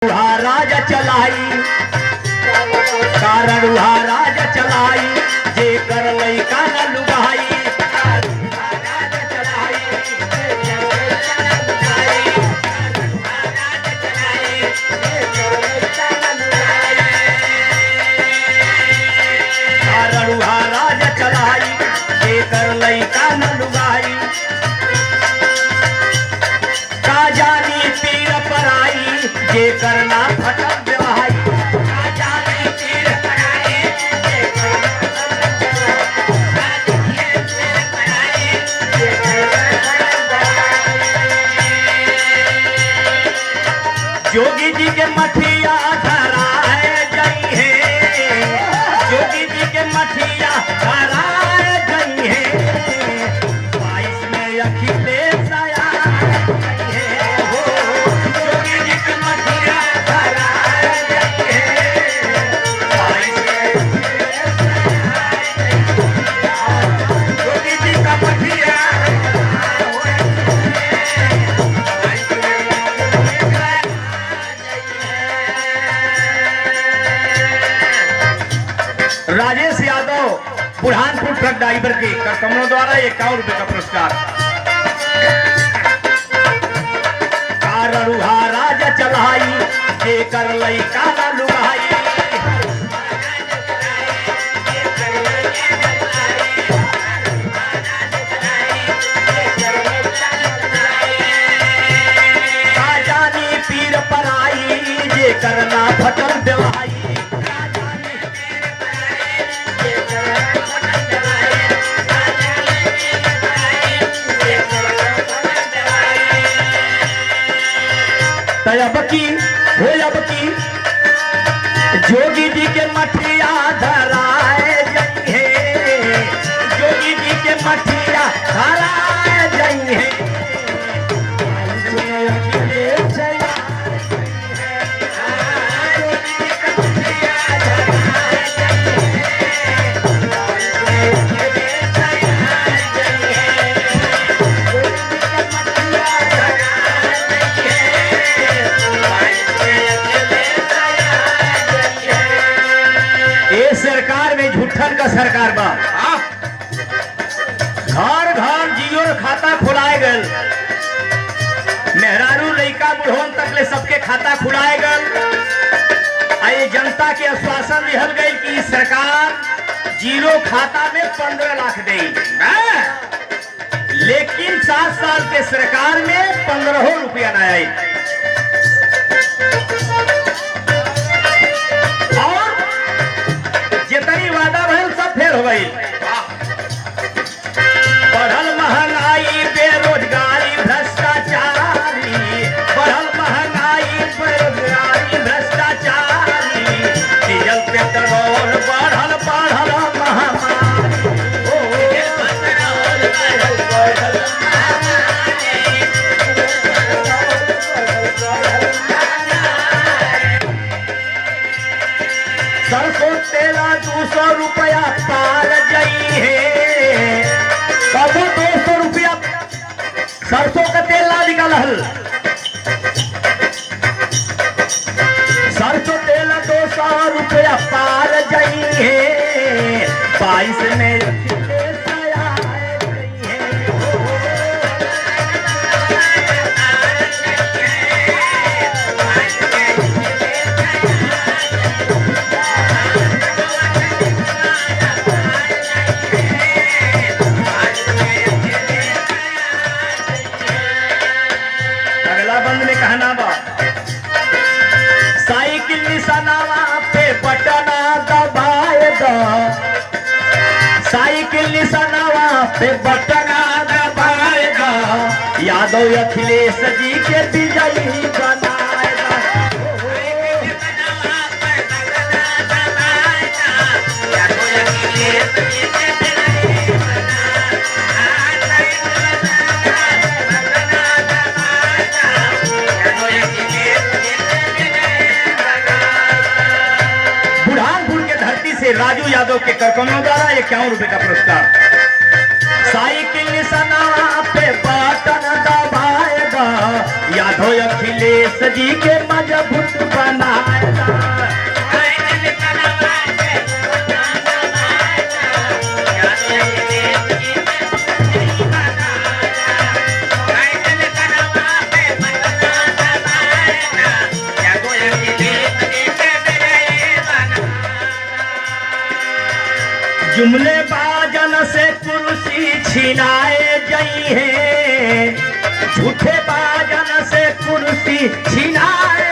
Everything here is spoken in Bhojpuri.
राज चलाई कारण राज चलाई जे कर लइका न लुगाई राज चलाई जे कर लइका न लुगाई का जानी पीर पराई जे करना फटक देवाई का जानी पीर पराई जे जोगी जी के मठिया धराए जई है जोगी जी के मठिया धराए जई है 22 में अखिलेश आया है हो जोगी जी के मठिया धराए जई है 22 में जोगी जी का मठिया राजेश यादव बुरहानपुर ट्रक ड्राइवर के कस्टमरों द्वारा 51 रुपए का पुरस्कार। कारणुहा राज चलाई जे कर लइका न लुगाई का जानी पीर पराई जे करना फटल देवाई अब की जोगी जी के मठिया धराए जई है जोगी जी के मठिया धराए जई है सरकार में झूठन का सरकार बा घर घर जियो खाता खुलाए गल मेहरारू लइका बुढ़ोन तक ले सबके खाता खुलाए गल आई जनता के आश्वासन दिहल गई कि सरकार जीरो खाता में 15 लाख दे लेकिन 7 साल के सरकार में 15 रुपया न आई हो गई बढ़ल महंगाई बेरोजगारी भ्रष्टाचारी बढ़ल महंगाई बेरोजगारी भ्रष्टाचारी डीजल पेट्रोल बढ़ल महामारी सरसों तेला 200 रुपया पार जई है कब 200 रुपया सरसों का तेल ना निकाल सरसों तेल 200 रुपया पार जई है 22 में कहना बा साइकिल निशानावा पे बटना दबाए दो साइकिल निशानावा पे बटना दबाए दो यादव अखिलेश जी के विजयी बनाए राजू यादव के करकमों द्वारा 51 रुपए का पुरस्कार। साइकिल निशाना पे बटन दबाएगा यादव अखिलेश अखिलेश जी के मजबूत बनाएगा। जुमले बाजन से कुर्सी छिनाए गई है, झूठे बाजन से कुर्सी छिनाए